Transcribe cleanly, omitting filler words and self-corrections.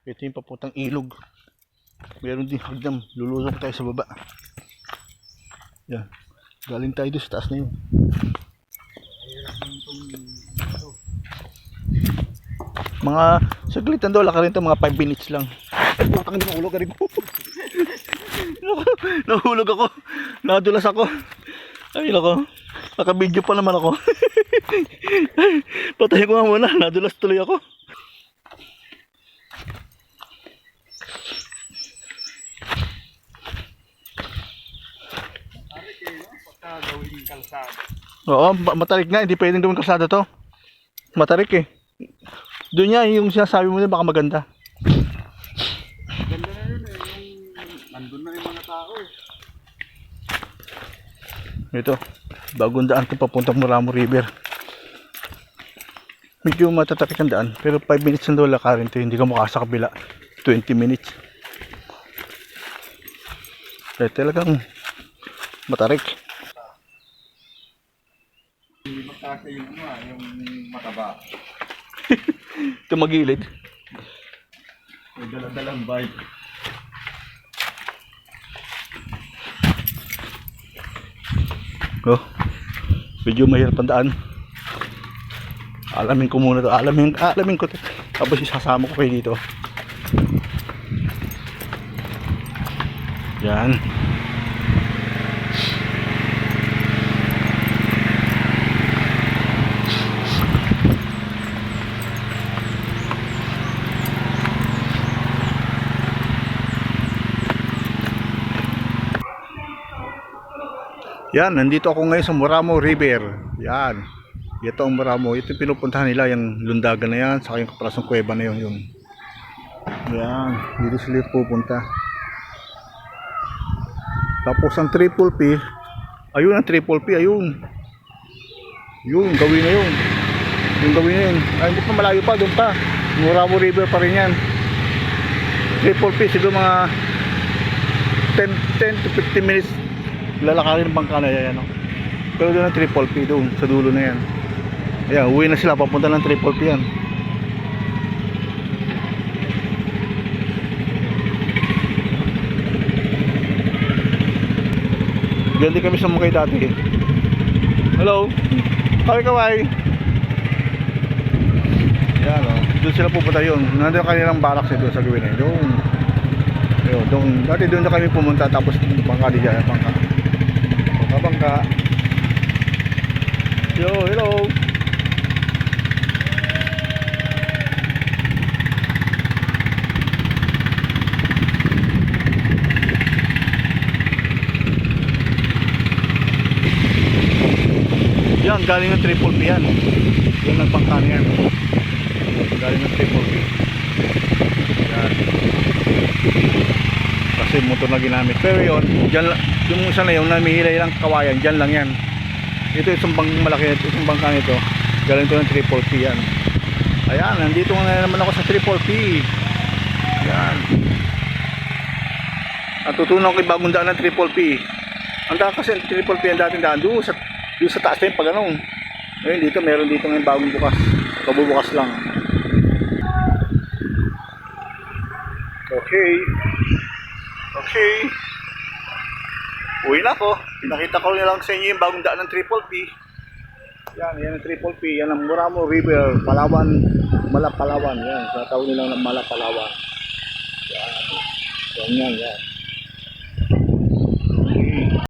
Ito yung papuntang ilog. Meron din hagdan. Lulusok tayo sa baba. Yan. Galing tayo doon sa taas na yun. Mga saglitan daw, laka rin ito, mga 5 minutes lang. Ay, putang din mahulog ka rin ko. Nahulog ako. Nadulas ako. Ay, lako. Naka-video pa naman ako. Patayin ko nga muna. Nadulas tuloy ako. Gawing kalsada. Oo, matarik nga. Hindi pwedeng gawing kalsada to. Matarik eh. Doon niya, yung sinasabi mo na baka maganda. Ganda na yun eh. Yung nandun na yung mga tao eh. Ito, bagong daan ito papuntang Muramo River. Medyo matatapik ang daan, pero 5 minutes ang doon lakarin ito. Hindi ka makasa kabila. 20 minutes. Kaya talagang matarik. Magkasa yung mataba. Ito magilid. May dala-dalang bike. Oh, medyo mahirap ang daan. Alamin ko muna to. Alamin ko to. Tapos isasama ko kayo dito. Yan. Yan, nandito ako ngayon sa Muramo River. Yan. Ito ang Muramo. Ito yung pinupuntahan nila, yung lundagan na yan, saka yung kaprasong kuweba na yun. Yan, dito sila pupunta. Tapos ang Triple P, ayun ang Triple P, ayun. Yun, gawin na yun. Yung gawin na yun. Ay, hindi pa malayo pa, doon pa. Muramo River pa rin yan. Triple P, siguro mga 10 to 15 minutes lalakarin ng bangka na yan, no? Pero doon ang Triple P doon sa dulo na yan. Ayan, uwi na sila, papunta ng Triple P yan. Diyan din kami sumakay dati. Hello, kaway. Yan, no? Doon sila pupunta yun. Nandun kanilang barracks doon sa gawin na yun. Doon, dati doon na kami pumunta, tapos bangka di dyan, bangka. Yo, hello. Yan, galing ng Triple P yan. Yan ang bangka na yan. Galing ng Triple P. Yan. Kasi motor na ginamit. Pero yun, dyan, yung isa na yun, namihilay lang kawayan, dyan lang yan. Ito isang malaki, isang bangka nito. Galing ito ng Triple P yan. Ayan, nandito na naman ako sa Triple P. Yan. Natutunan ko yung bagong daan ng Triple P. Ang daan kasi ng Triple P, ang dating daan doon sa taas na yung pag anong. Ngayon dito, meron dito ngayon bagong bukas. Kabubukas lang. Okay. Uwi na ako. Pinakita ko lang sa inyo yung bagong daan ng Triple P. Yan ang Triple P. Yan ang Muramo River, Palawan, Malapalawan. Yan, sa tawag nilang Malapalawan. Yan. Yan.